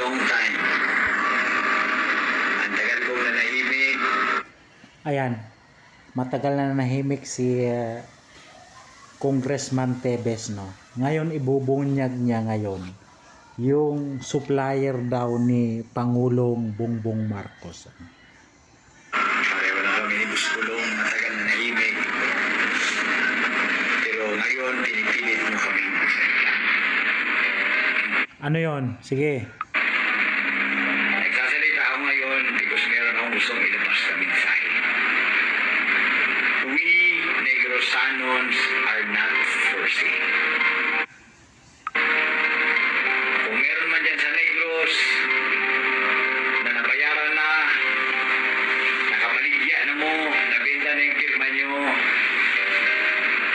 long time. Ang tagal kong nanahimik. Ayan, matagal na nahimik si Congressman Tevez, no? Ngayon ibubunyag niya ngayon yung supplier daw ni Pangulong Bongbong Marcos. Pareho na kami ni Buskulong, matagal na nahimik. Pero ngayon, pinipilit mo kami. Ano yon? Sige. Nagsasalita ako ngayon because meron akong gustong ilabas na mensahe. We Negrosanons are not for sale. Kung meron man dyan sa Negros na nabayaran na, nakabaligya na mo, nabenta na yung firma nyo,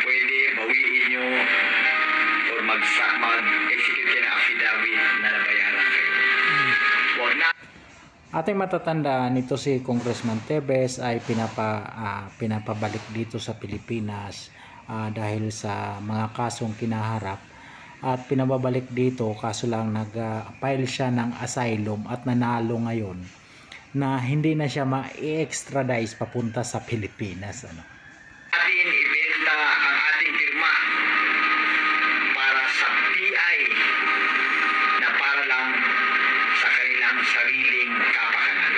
pwede bawiin nyo or mag-execute kayo ng affidavit na nabayaran kayo. Huwag na. Ating matatandaan, ito si Congressman Tevez ay pinapabalik dito sa Pilipinas dahil sa mga kasong kinaharap at pinababalik dito kaso lang nag-file siya ng asylum at nanalo ngayon na hindi na siya ma-extradite papunta sa Pilipinas. Atin ibenta ang ating firma para sa PI na para lang sa kanilang sariling kapakanan.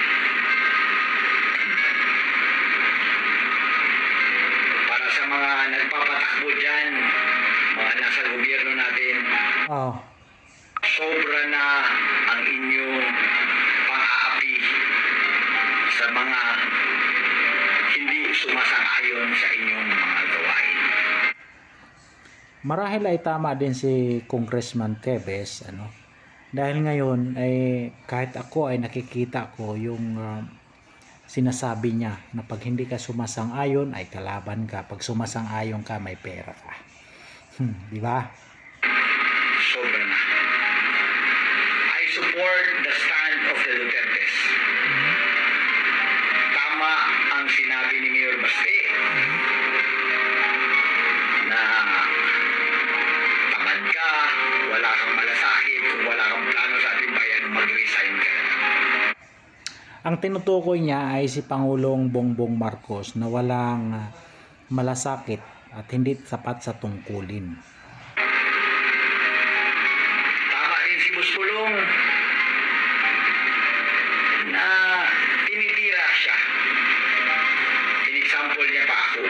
Para sa mga nagpapatakbo dyan, mga nasa gobyerno natin, Oh, sobra na ang inyong pang-aapi sa mga hindi sumasang-ayon sa inyong mga gawain. marahil ay tama din si Congressman Tevez, dahil ngayon ay kahit ako ay nakikita ko yung sinasabi niya na pag hindi ka sumasang-ayon ay kalaban ka, pag sumasang-ayon ka may pera ka. Di ba? Sobra na. I support the stand of the Dutertes. Tama ang sinabi ni Mayor Baste na tamad ka, wala kang malasakit, kung wala kang plano sa ating bayan, mag-resign ka na. Ang tinutukoy niya ay si Pangulong Bongbong Marcos na walang malasakit at hindi sapat sa tungkulin. Tama rin si Buskulong na tinitira siya. In-example niya pa ako.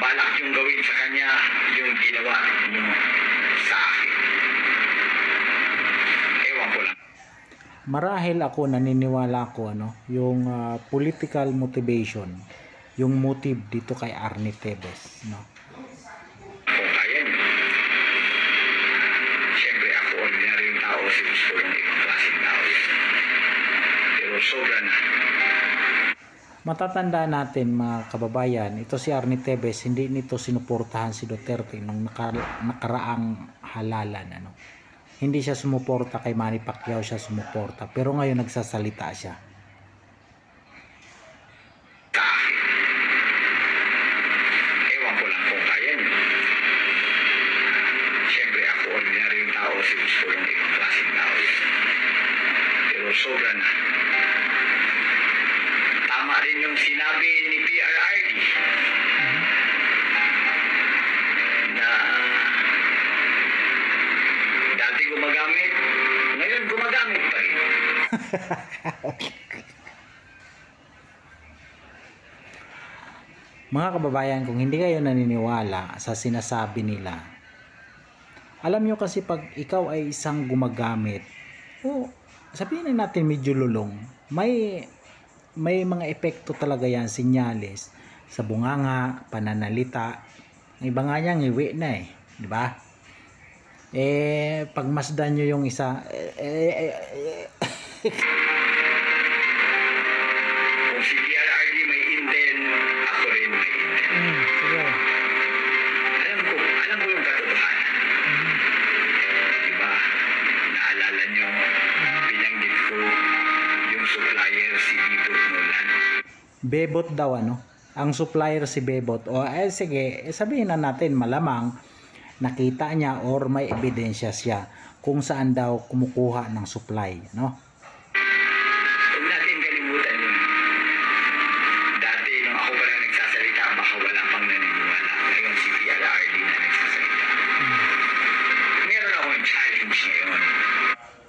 Balak yung gawin sa kanya yung ginawa niyo sa akin. Ewan ko lang. Marahil ako naniniwala ko yung political motivation, yung motive dito kay Arnie Tevez, Kung kaya niyo. Siyempre ako, ordinaryong tao, si Buskulong ibang klaseng tao yan. Pero sobra na. Matatanda natin mga kababayan, ito si Arnie Tevez, hindi nito sinuportahan si Duterte nung nakaraang halalan. Hindi siya sumuporta kay Manny Pacquiao, siya sumuporta. Pero ngayon nagsasalita siya. Sa akin. Ewan ko lang kung kaya niyo. Siyempre ako, ordinaryong tao, si Buskulong ibang klaseng tao yan. Pero sobra na. Tama rin yung sinabi ni PRRD na dati gumagamit, ngayon gumagamit pa rin. Mga kababayan, kung hindi kayo naniniwala sa sinasabi nila, alam nyo kasi pag ikaw ay isang gumagamit, sabihin na natin medyo lulong, may mga epekto talaga yan, senyales sa bunganga, pananalita. Ang iba nga niya, ngiwi na di ba? Pagmasdan nyo yung isa, Kung si PRRD may intent, ako rin may intent. sige. Alam ko yung katotohanan. Diba? Naalala nyo, binanggit ko yung supplier si Bebot Nolan. Bebot daw, ang supplier si Bebot. Sige, sabihin na natin malamang nakita niya or may ebidensya siya kung saan daw kumukuha ng supply, no? Huwag natin kalimutan yun. Dati, nung ako pa lang nagsasalita, baka wala pang naniniwala. Ngayon, si PLRD na nagsasalita. Meron akong challenge ngayon.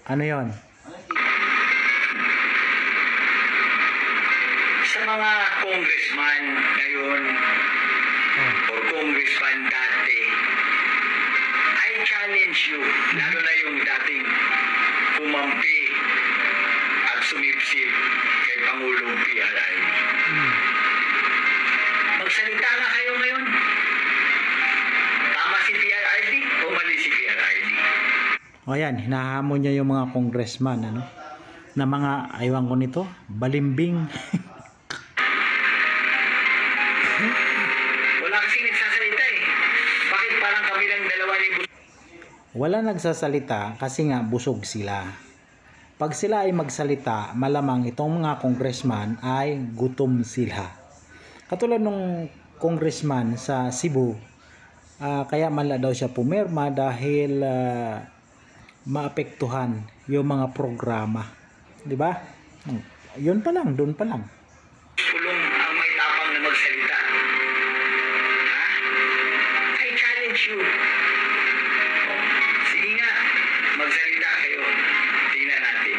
Ano yon? Sa mga congressman ngayon, or congressman dati, I challenge you, lalo na yung dating kumampi at sumipsip kay Pangulong PRRD. Magsalita na kayo ngayon. Tama si PRRD o mali si PRRD? O yan, hinahamon niya yung mga congressman, ano? Na mga, aywan ko nito, balimbing. Wala kasi nagsasalita eh. Bakit parang kami lang dalawa ni Wala nagsasalita kasi nga busog sila. Pag sila ay magsalita, malamang itong mga congressman ay gutom sila. Katulad nung congressman sa Cebu, kaya mala daw siya pumirma dahil maapektuhan yung mga programa. 'Di ba? Yun pa lang, doon pa lang. pulong ang may tapang na magsalita. Ha? I challenge you. Sige nga, magsalita kayo. Tingnan natin.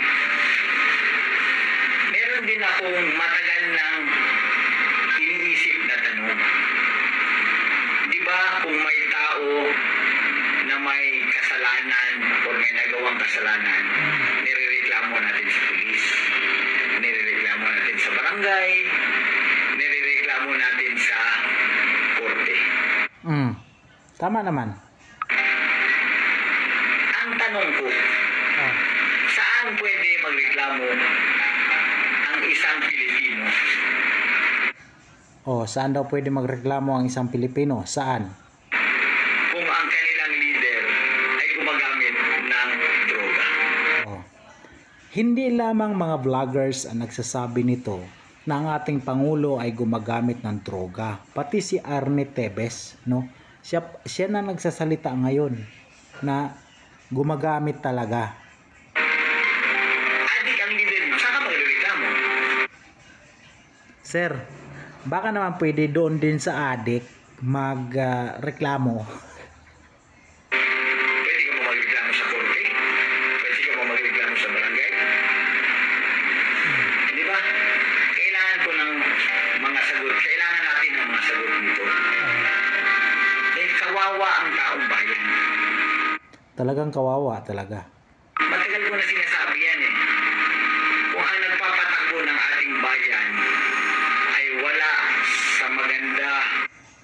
Meron din akong matagal nang iniisip na tanong. Di ba kung may tao na may kasalanan o may nagawang kasalanan, nirereklamo natin sa pulis, nirereklamo natin sa barangay, nirereklamo natin sa korte. Tama naman. Ang tanong ko, saan pwede magreklamo ang isang Pilipino? Saan daw pwede magreklamo ang isang Pilipino? Saan? Kung ang kanilang leader ay gumagamit ng droga. Hindi lamang mga vloggers ang nagsasabi nito na ang ating Pangulo ay gumagamit ng droga. Pati si Arnie Tevez, no? Siya na nagsasalita ngayon na gumagamit talaga. Adik ang leader mo, saan ka magreklamo? Sir, baka naman pwede doon din sa adik magreklamo. Pwede ka mo magreklamo sa korte? Pwede ka mo magreklamo sa barangay? Di ba? Kailangan ko ng mga sagot. Kailangan natin ng mga sagot dito. Kawawa ang taong bayan. Talagang kawawa talaga. Matagal ko na sinasabi yan eh. Kung ang nagpapatakbo ng ating bayan ay wala sa maganda.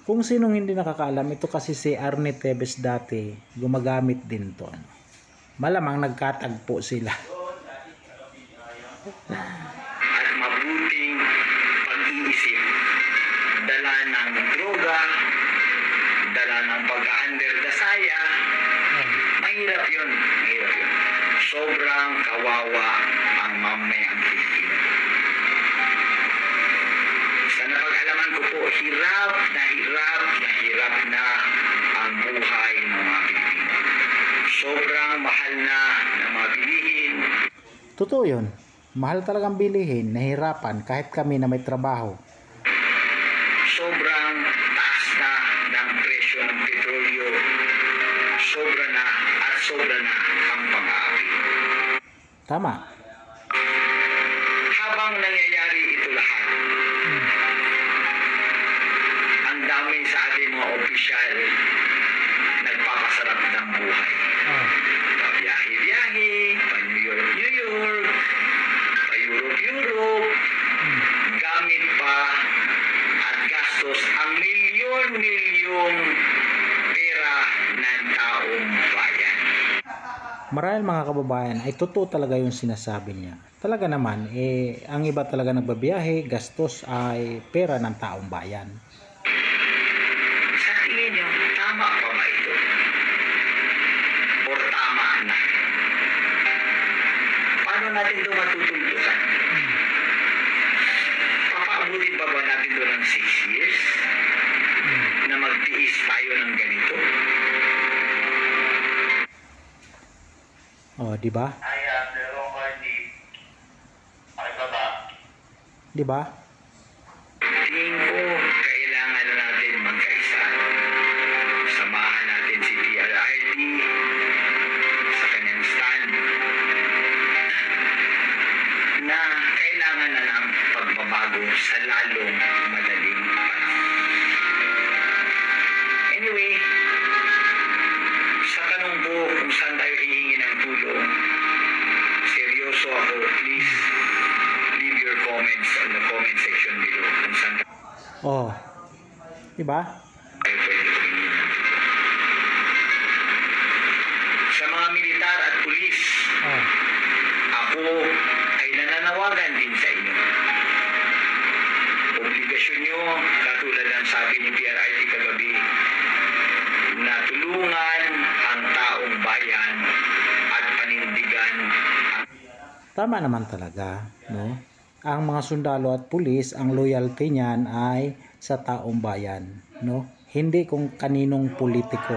Kung sinong hindi nakakaalam, ito kasi si Arnie Tevez dati, gumagamit din to. Malamang nagkatagpo sila. At mabuting pag-iisip, dala ng droga, dala ng pagka-under the saya, mahirap yun. Mahirap yun. Sobrang kawawa ang mamayang Pilipino. Sa napag-alaman ko po, hirap na ang buhay ng mga Pilipino. Sobrang mahal na ng mga bilihin. Totoo yun. Mahal talagang bilihin, nahirapan kahit kami na may trabaho. Sobrang taas na ng presyo ng petrolyo. Sobra na ang pang-aapi. Tama. Habang nangyayari ito lahat, ang dami sa ating mga opisyal nagpapasarap ng buhay. Pa-biyahe-biyahe, pa-New York, pa-Europe, gamit pa at gastos ang milyon-milyong pera ng taong bayan. Marahil mga kababayan, ay totoo talaga yung sinasabi niya. Talaga naman, ang iba talaga nagbabiyahe, gastos ay pera ng taong bayan. Sa tingin niyo, tama pa ba ito? Or tama na? Paano natin ito matutuldukan? Papaabutin pa ba natin ito ng 6 years? Na magtiis tayo ng ganito? Oh, di ba? Di ba? Tingin ko, kailangan na natin magkaisa. Samahan natin si PRRD sa kanyang stand na kailangan na ng pagbabago sa lalong madaling panahon. Anyway, sa tanong ko kung saan tayo hihingi ng tulong, seryoso ako, please leave your comments on the comment section below kung saan Oh. Di ba? tayo pwede humingi ng tulong. Sa mga militar at pulis, Oh. ako ay nananawagan din sa inyo. Obligasyon nyo, katulad ng sabi ni PRRD kagabi, na tulungan ang taong bayan at panindigan ang Tama naman talaga, no? Ang mga sundalo at pulis, ang loyalty niyan ay sa taong bayan, no? Hindi kung kaninong politiko,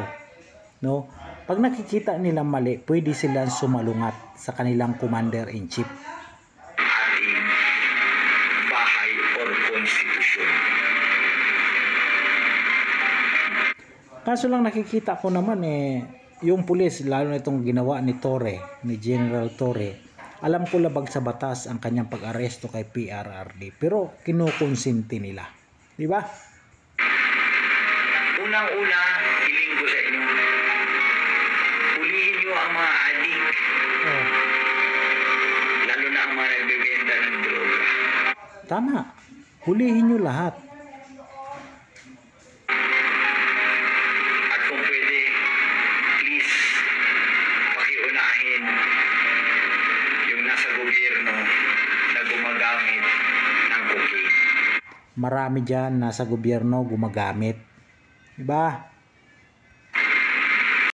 no? Pag nakikita nila mali, pwede silang sumalungat sa kanilang commander-in-chief. ating bahay or konstitusyon. Kaso lang nakikita ko naman yung pulis, lalo na itong ginawa ni Torre, ni General Torre, alam ko labag sa batas ang kanyang pag-aresto kay PRRD, pero kinukonsinti nila. Di ba? Unang-una, hiling ko sa inyo, hulihin nyo ang mga adik, Oh, lalo na ang mga nagbebenta ng droga. tama. Hulihin nyo lahat. At kung pwede, please, pakiunahin yung nasa gobyerno na gumagamit ng cocaine. Marami dyan nasa gobyerno gumagamit. Di ba?